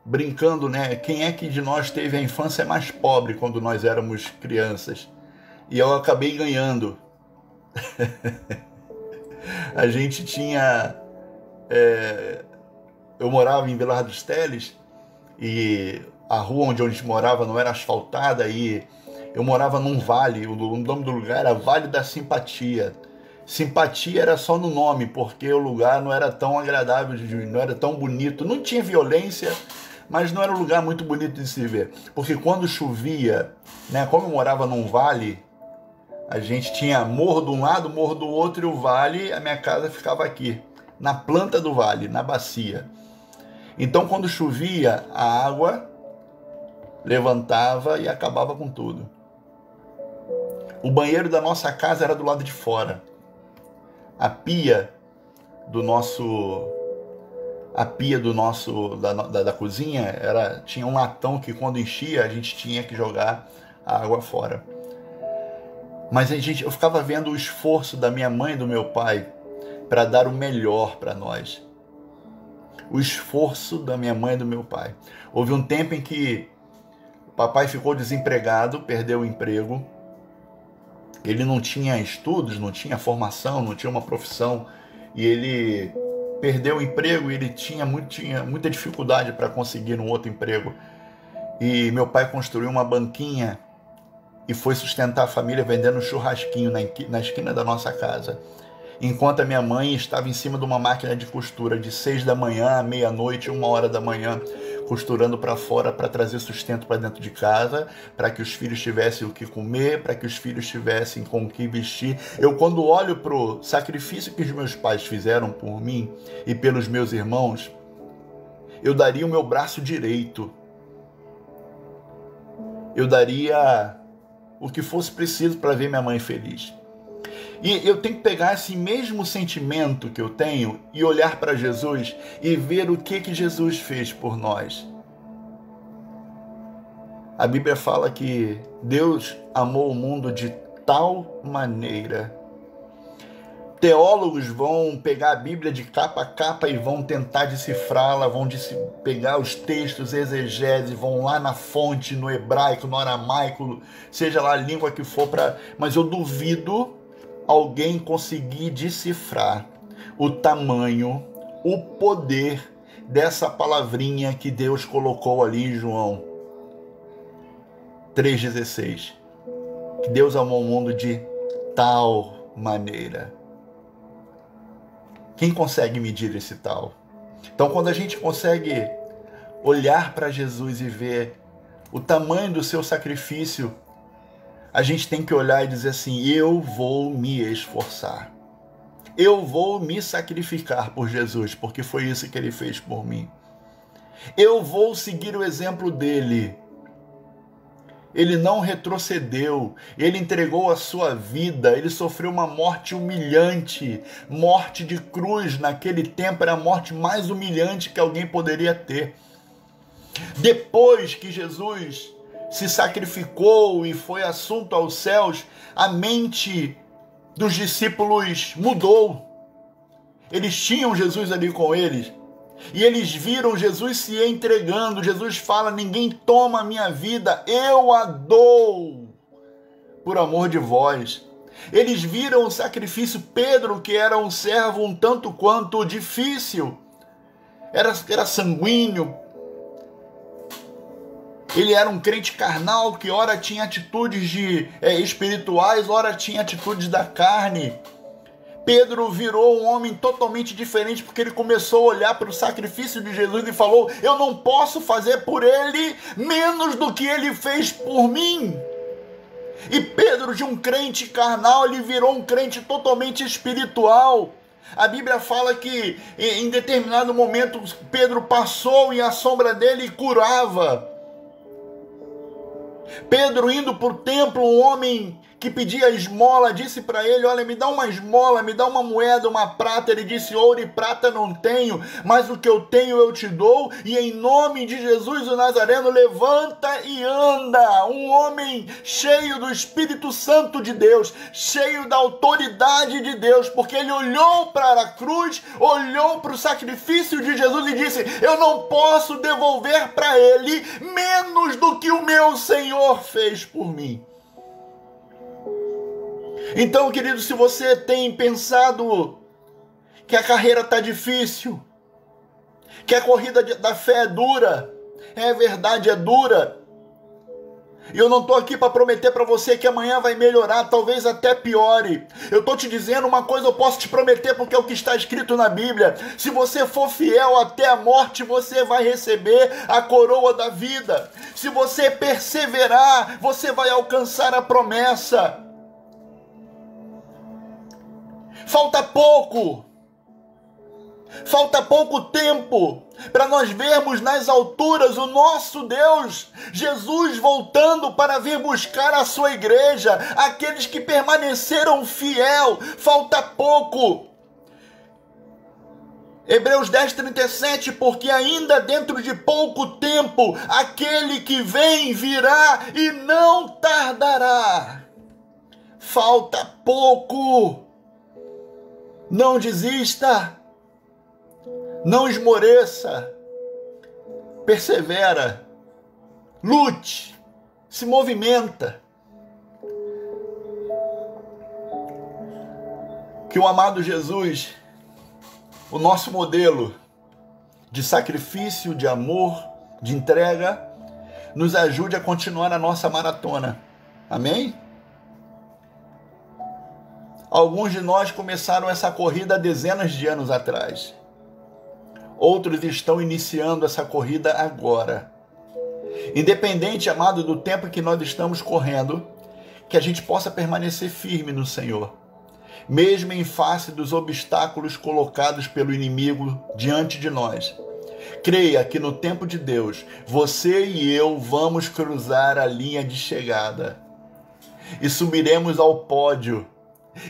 brincando, né? Quem é que de nós teve a infância mais pobre quando nós éramos crianças? E eu acabei ganhando. A gente tinha... eu morava em Vilar dos Teles e a rua onde a gente morava não era asfaltada e eu morava num vale, o nome do lugar era Vale da Simpatia. Simpatia era só no nome, porque o lugar não era tão agradável, não era tão bonito, não tinha violência, mas não era um lugar muito bonito de se ver. Porque quando chovia, né, como eu morava num vale, a gente tinha morro de um lado, morro do outro, e o vale, a minha casa ficava aqui, na planta do vale, na bacia. Então, quando chovia, a água levantava e acabava com tudo. O banheiro da nossa casa era do lado de fora. A pia da cozinha tinha um latão que quando enchia a gente tinha que jogar a água fora. Mas eu ficava vendo o esforço da minha mãe e do meu pai para dar o melhor para nós. O esforço da minha mãe e do meu pai. Houve um tempo em que o papai ficou desempregado, perdeu o emprego. Ele não tinha estudos, não tinha formação, não tinha uma profissão. E ele perdeu o emprego e ele tinha muita dificuldade para conseguir um outro emprego. E meu pai construiu uma banquinha e foi sustentar a família vendendo um churrasquinho na esquina da nossa casa. Enquanto a minha mãe estava em cima de uma máquina de costura de 6 da manhã à meia-noite, 1 hora da manhã, costurando para fora para trazer sustento para dentro de casa, para que os filhos tivessem o que comer, para que os filhos tivessem com o que vestir. Eu, quando olho para o sacrifício que os meus pais fizeram por mim e pelos meus irmãos, eu daria o meu braço direito. Eu daria o que fosse preciso para ver minha mãe feliz. E eu tenho que pegar esse mesmo sentimento que eu tenho e olhar para Jesus e ver o que Jesus fez por nós. A Bíblia fala que Deus amou o mundo de tal maneira. Teólogos vão pegar a Bíblia de capa a capa e vão tentar decifrá-la, vão pegar os textos, exegese, vão lá na fonte, no hebraico, no aramaico, seja lá a língua que for, mas eu duvido alguém conseguir decifrar o tamanho, o poder dessa palavrinha que Deus colocou ali em João 3,16. Que Deus amou o mundo de tal maneira. Quem consegue medir esse tal? Então, quando a gente consegue olhar para Jesus e ver o tamanho do seu sacrifício, a gente tem que olhar e dizer assim: eu vou me esforçar. Eu vou me sacrificar por Jesus, porque foi isso que ele fez por mim. Eu vou seguir o exemplo dele. Ele não retrocedeu, ele entregou a sua vida, ele sofreu uma morte humilhante, morte de cruz. Naquele tempo era a morte mais humilhante que alguém poderia ter. Depois que Jesus se sacrificou e foi assunto aos céus, a mente dos discípulos mudou. Eles tinham Jesus ali com eles. E eles viram Jesus se entregando. Jesus fala: ninguém toma a minha vida, eu a dou por amor de vós. Eles viram o sacrifício. Pedro, que era um servo um tanto quanto difícil, era sanguíneo, ele era um crente carnal que ora tinha atitudes espirituais, ora tinha atitudes da carne. Pedro virou um homem totalmente diferente, porque ele começou a olhar para o sacrifício de Jesus e falou: eu não posso fazer por ele menos do que ele fez por mim. E Pedro, de um crente carnal, ele virou um crente totalmente espiritual. A Bíblia fala que em determinado momento Pedro passou e a sombra dele curava. Pedro, indo para o templo, um homem que pedia esmola disse para ele: olha, me dá uma esmola, me dá uma moeda, uma prata. Ele disse: ouro e prata não tenho, mas o que eu tenho eu te dou. E em nome de Jesus o Nazareno, levanta e anda. Um homem cheio do Espírito Santo de Deus, cheio da autoridade de Deus, porque ele olhou para a cruz, olhou para o sacrifício de Jesus e disse: eu não posso devolver para ele menos do que o meu Senhor fez por mim. Então, querido, se você tem pensado que a carreira está difícil, que a corrida da fé é dura, é verdade, é dura. E eu não estou aqui para prometer para você que amanhã vai melhorar, talvez até piore. Eu estou te dizendo uma coisa, eu posso te prometer, porque é o que está escrito na Bíblia. Se você for fiel até a morte, você vai receber a coroa da vida. Se você perseverar, você vai alcançar a promessa. Falta pouco tempo para nós vermos nas alturas o nosso Deus, Jesus, voltando para vir buscar a sua igreja, aqueles que permaneceram fiel. Falta pouco. Hebreus 10:37, porque ainda dentro de pouco tempo, aquele que vem virá e não tardará. Falta pouco. Não desista, não esmoreça, persevera, lute, se movimenta. Que o amado Jesus, o nosso modelo de sacrifício, de amor, de entrega, nos ajude a continuar a nossa maratona. Amém? Alguns de nós começaram essa corrida há dezenas de anos atrás. Outros estão iniciando essa corrida agora. Independente, amado, do tempo que nós estamos correndo, que a gente possa permanecer firme no Senhor, mesmo em face dos obstáculos colocados pelo inimigo diante de nós. Creia que no tempo de Deus, você e eu vamos cruzar a linha de chegada e subiremos ao pódio.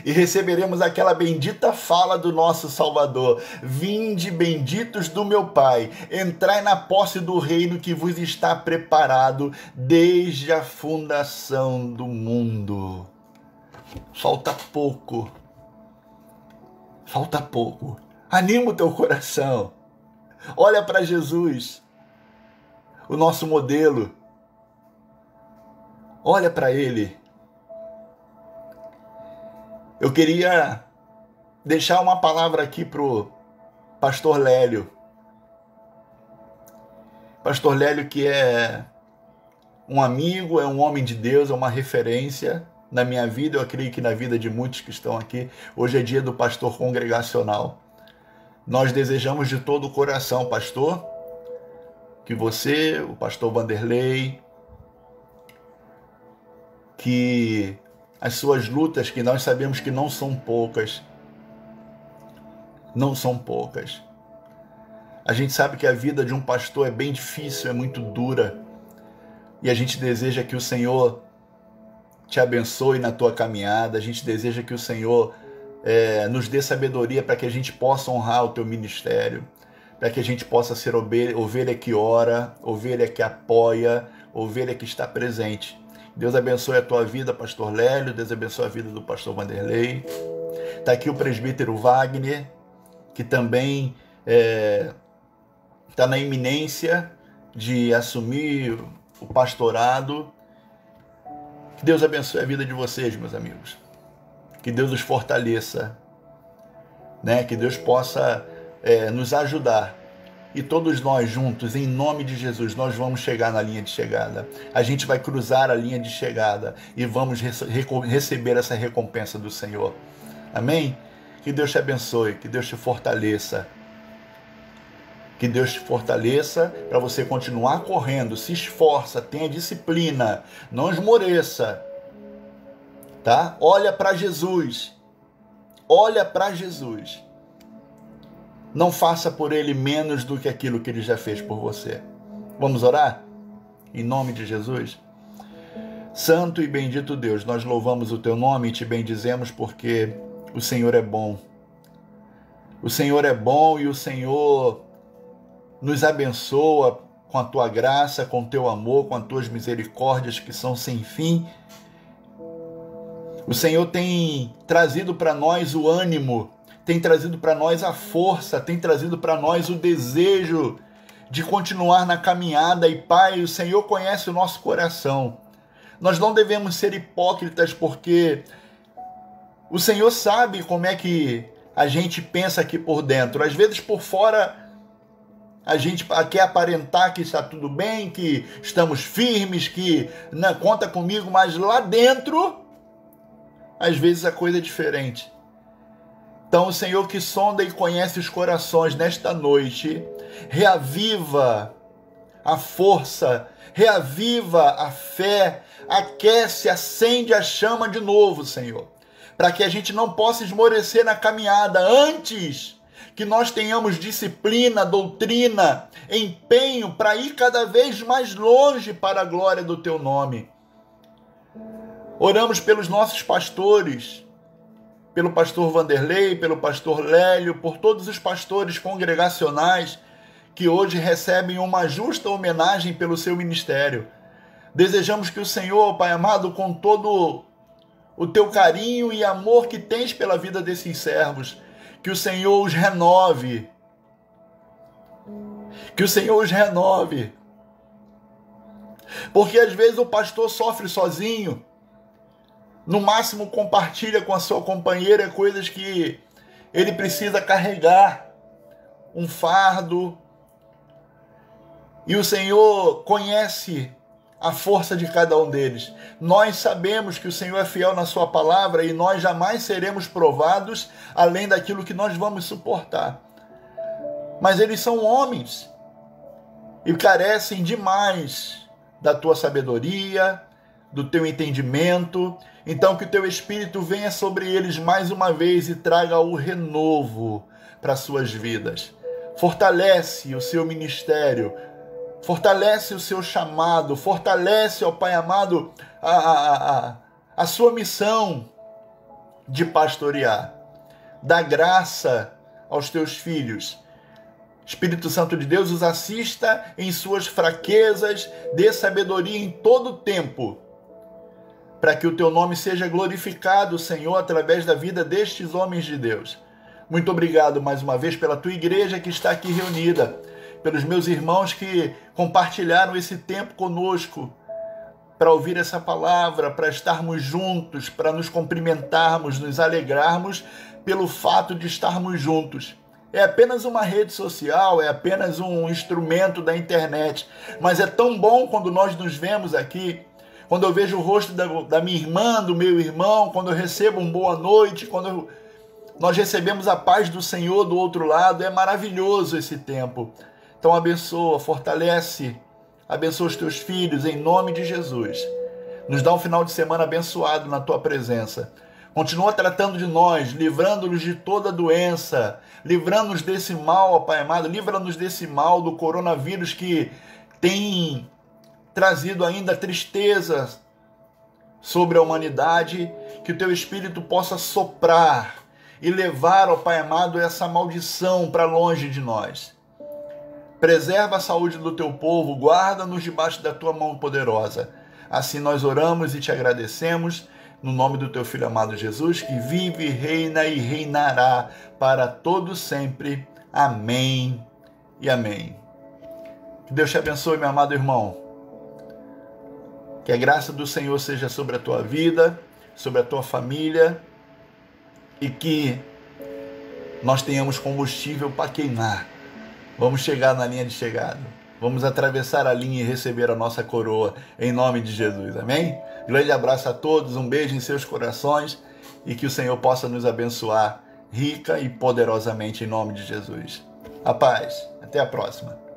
E receberemos aquela bendita fala do nosso Salvador: vinde, benditos do meu Pai, entrai na posse do reino que vos está preparado desde a fundação do mundo. Falta pouco. Falta pouco. Anima o teu coração. Olha para Jesus, o nosso modelo. Olha para Ele. Eu queria deixar uma palavra aqui para o pastor Lélio. Pastor Lélio, que é um amigo, é um homem de Deus, é uma referência na minha vida, eu creio que na vida de muitos que estão aqui. Hoje é dia do pastor congregacional. Nós desejamos de todo o coração, pastor, que você, o pastor Vanderlei, que as suas lutas, que nós sabemos que não são poucas, A gente sabe que a vida de um pastor é bem difícil, é muito dura, e a gente deseja que o Senhor te abençoe na tua caminhada, a gente deseja que o Senhor nos dê sabedoria para que a gente possa honrar o teu ministério, para que a gente possa ser ovelha que ora, ovelha que apoia, ovelha que está presente. Deus abençoe a tua vida, pastor Lélio, Deus abençoe a vida do pastor Vanderlei. Está aqui o presbítero Wagner, que também está na iminência de assumir o pastorado. Que Deus abençoe a vida de vocês, meus amigos. Que Deus os fortaleça, né? Que Deus possa nos ajudar. E todos nós juntos, em nome de Jesus, nós vamos chegar na linha de chegada. A gente vai cruzar a linha de chegada e vamos receber essa recompensa do Senhor. Amém? Que Deus te abençoe, que Deus te fortaleça. Que Deus te fortaleça para você continuar correndo. Se esforça, tenha disciplina, não esmoreça. Tá? Olha para Jesus. Olha para Jesus. Não faça por Ele menos do que aquilo que Ele já fez por você. Vamos orar? Em nome de Jesus. Santo e bendito Deus, nós louvamos o Teu nome e Te bendizemos porque o Senhor é bom. O Senhor é bom e o Senhor nos abençoa com a Tua graça, com o Teu amor, com as Tuas misericórdias que são sem fim. O Senhor tem trazido para nós o ânimo, tem trazido para nós a força, tem trazido para nós o desejo de continuar na caminhada. E Pai, o Senhor conhece o nosso coração. Nós não devemos ser hipócritas porque o Senhor sabe como é que a gente pensa aqui por dentro. Às vezes por fora a gente quer aparentar que está tudo bem, que estamos firmes, que não conta comigo, mas lá dentro às vezes a coisa é diferente. Então o Senhor que sonda e conhece os corações nesta noite, reaviva a força, reaviva a fé, aquece, acende a chama de novo, Senhor, para que a gente não possa esmorecer na caminhada antes que nós tenhamos disciplina, doutrina, empenho para ir cada vez mais longe para a glória do Teu nome. Oramos pelos nossos pastores, pelo pastor Vanderlei, pelo pastor Lélio, por todos os pastores congregacionais que hoje recebem uma justa homenagem pelo seu ministério. Desejamos que o Senhor, Pai amado, com todo o Teu carinho e amor que tens pela vida desses servos, que o Senhor os renove. Que o Senhor os renove. Porque às vezes o pastor sofre sozinho. No máximo compartilha com a sua companheira coisas que ele precisa carregar. Um fardo. E o Senhor conhece a força de cada um deles. Nós sabemos que o Senhor é fiel na sua palavra e nós jamais seremos provados além daquilo que nós vamos suportar. Mas eles são homens e carecem demais da tua sabedoria, do teu entendimento. Então que o teu Espírito venha sobre eles mais uma vez e traga o renovo para suas vidas. Fortalece o seu ministério, fortalece o seu chamado, fortalece, ó Pai amado, a sua missão de pastorear. Dá graça aos teus filhos. Espírito Santo de Deus os assista em suas fraquezas, dê sabedoria em todo o tempo, para que o teu nome seja glorificado, Senhor, através da vida destes homens de Deus. Muito obrigado mais uma vez pela tua igreja que está aqui reunida, pelos meus irmãos que compartilharam esse tempo conosco, para ouvir essa palavra, para estarmos juntos, para nos cumprimentarmos, nos alegrarmos pelo fato de estarmos juntos. É apenas uma rede social, é apenas um instrumento da internet. Mas é tão bom quando nós nos vemos aqui, quando eu vejo o rosto da minha irmã, do meu irmão, quando eu recebo uma boa noite, quando nós recebemos a paz do Senhor do outro lado. É maravilhoso esse tempo. Então abençoa, fortalece, abençoa os teus filhos em nome de Jesus. Nos dá um final de semana abençoado na tua presença. Continua tratando de nós, livrando-nos de toda doença, livrando-nos desse mal, ó Pai amado, livra-nos desse mal do coronavírus que tem trazido ainda tristeza sobre a humanidade, que o teu Espírito possa soprar e levar, ó Pai amado, essa maldição para longe de nós. Preserva a saúde do teu povo, guarda-nos debaixo da tua mão poderosa. Assim nós oramos e te agradecemos, no nome do teu Filho amado Jesus, que vive, reina e reinará para todo sempre. Amém e amém. Que Deus te abençoe, meu amado irmão. Que a graça do Senhor seja sobre a tua vida, sobre a tua família, e que nós tenhamos combustível para queimar. Vamos chegar na linha de chegada. Vamos atravessar a linha e receber a nossa coroa, em nome de Jesus. Amém? Grande abraço a todos, um beijo em seus corações e que o Senhor possa nos abençoar rica e poderosamente em nome de Jesus. A paz. Até a próxima.